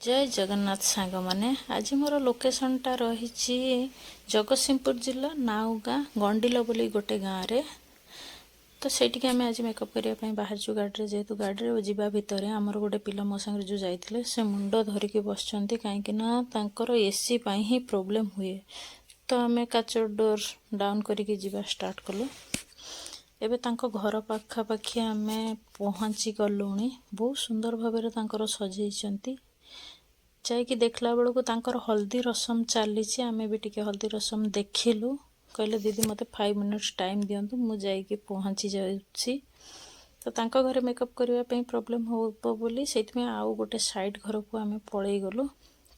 जय जगन्नाथ सांग माने आज मोर लोकेशनटा रही जगतसिंहपुर जिला नाउगा गंडिल बोली गोटे गाँव रे तो सेठी आम आज मेकअप करने बाहर गाड़ी जेहेतु गाड़ी जावा भितर आमर गोटे पिला मो सागर जो जाते से मुंड धरिकी बस कहीं एसी ही प्रोब्लेम हुए तो आम काच डोर डाउन करके जीवा स्टार्ट कलु। एबे तांको घर पाखापाखि आम पहुँची गलुणी बहुत सुंदर भाव सजाई जाकि देखला बेलू तांकर हल्दी रसम चली आमे भी टिके हल्दी रसम देखिलु कहले दीदी मते 5 मिनट्स टाइम दियंतु मु जाइके पहुँची जाउछि तो तांको घरे मेकअप करबा पई प्रॉब्लम होबो बोली सेथमे आउ गोटे साइड घर को आमे पळेई गलु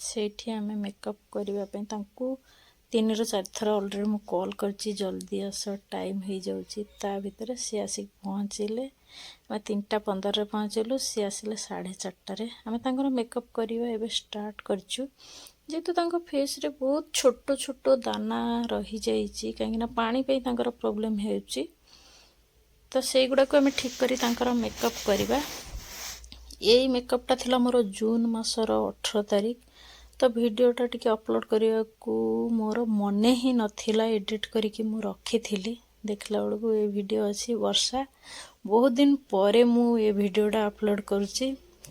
सेठी आमे मेकअप करबा पई तांको 3 ରୁ 4 थर ऑलरेडी मु कॉल करछि जल्दी आस टाइम हो जाउछि ता भीतर सी आसी पहुँचिले 3:15 रे पहुँचलु सी आसिले 4:30 रे आमे तांकर मेकअप करबा एबे स्टार्ट करछु जेतु तांको फेस रे बहुत छोटो छोटो दाना रही जाइछि काहेकि पानी पे तांकर प्रॉब्लम हेउछि तो सेई गुडा को आमे ठीक करी तांकर मेकअप करबा। एई मेकअपटा थिला मोर जून मासर 18 तारिख तो वीडियोटा टिके अपलोड करने को मोर मने ही नथिला एडिट करके मु रखी थी देखला बेलू ये वीडियो अच्छी वर्षा बहुत दिन परे मु ये वीडियोटा अपलोड करुच्ची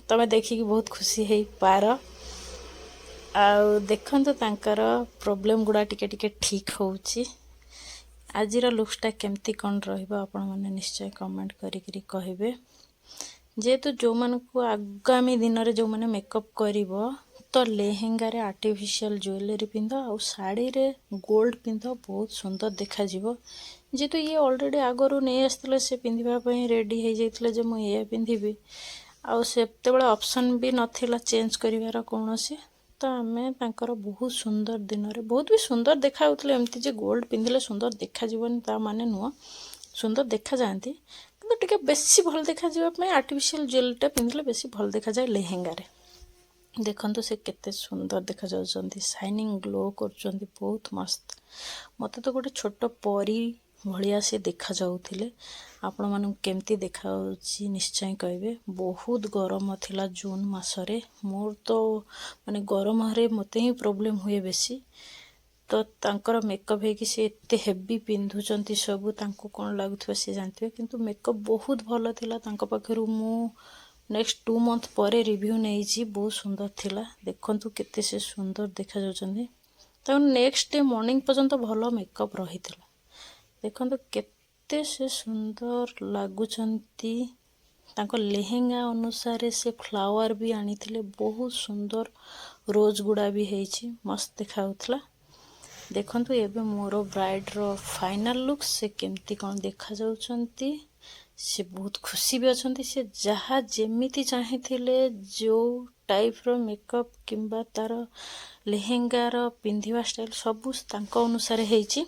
तमे देखिकी बहुत खुशी है पार आउ देखंतु तांकर प्रॉब्लम गुडा टिके टिके ठीक होउची। आजिर लुक्सटा केमती कौन रहिबो आपण माने निश्चय कमेंट करिकरी कहिबे जेहेतु जो मन को आगामी दिन रे जो माने मेकअप करिवो तो लेहेंगा रे आर्टिफिशियल ज्वेलरी पिंध आ साड़ी रे गोल्ड पिंध बहुत सुंदर देखा जीवो जेतु ये ऑलरेडी आगरू नहीं आसले से पिंधिबा पई रेडी हो जाइतले जे मु ये पिंधिबी आ सेते बेला ऑप्शन भी नथिला चेंज करिवार कोनोसी तो आमे तांकर बहुत सुंदर दिन रे बहुत भी सुंदर देखा होतले एमती जे गोल्ड पिंधिले सुंदर देखा जीवन ता माने नुआ सुंदर देखा जानती किंतु टिके बेसी भल देखा जीवा पई आर्टिफिशियल ज्वेलरीटा पिंधिले बेसी भल देखा जाय लेहेंगा रे देखंतु से केते सुंदर देखा जाउछंती शाइनिंग ग्लो करछंती बहुत मस्त मते तो गोटे छोट परी भलिया से देखा जाउथिले आपण मानु केमती देखाउछि निश्चय कहबे बहुत गरम थिला जून मासरे मोर तो माने गरम रे मते ही प्रॉब्लम हुए बेसी तो तांकर मेकअप है कि से एते हेवी पिंधुचंती सब तांको कोन लागुथबे से जानथिबे किंतु मेकअप बहुत भलो थिला तांको पाखरु मु नेक्स्ट 2 मंथ परे रिव्यू नहीं बहुत सुंदर थिला देखंतु केते से सुंदर देखा जाउछंती तो नेक्स्ट डे मॉर्निंग पर्यंत भलो मेकअप रहितला देखंतु केते से सुंदर लागुछंती तांको लेहेंगा अनुसार से फ्लावर भी आनीथिले बहुत सुंदर रोज गुडा भी हेछि मस्त देखाउथला देखंतु एबे मोर ब्राइड रो फाइनल लुक से केमती कोन देखा जाउछंती से बहुत खुशी भी अच्छा से जहाँ जेमिति चाहिए जो टाइप रो मेकअप किंबा तार लेहेंगार पिंधिबा स्टाइल सब अनुसार हेछि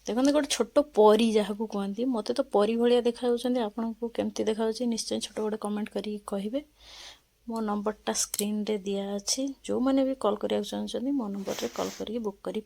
देखते गोटे छोट परी जहाँ को कहती मत तो परी भाया देखा आपन को केमती देखा निश्चय छोट गोटे कमेंट करी कहिबे। मो नंबरटा स्क्रीन रे दिया अछि जो माने भी कॉल करिया चाहछन मो नंबर रे कॉल करके बुक करी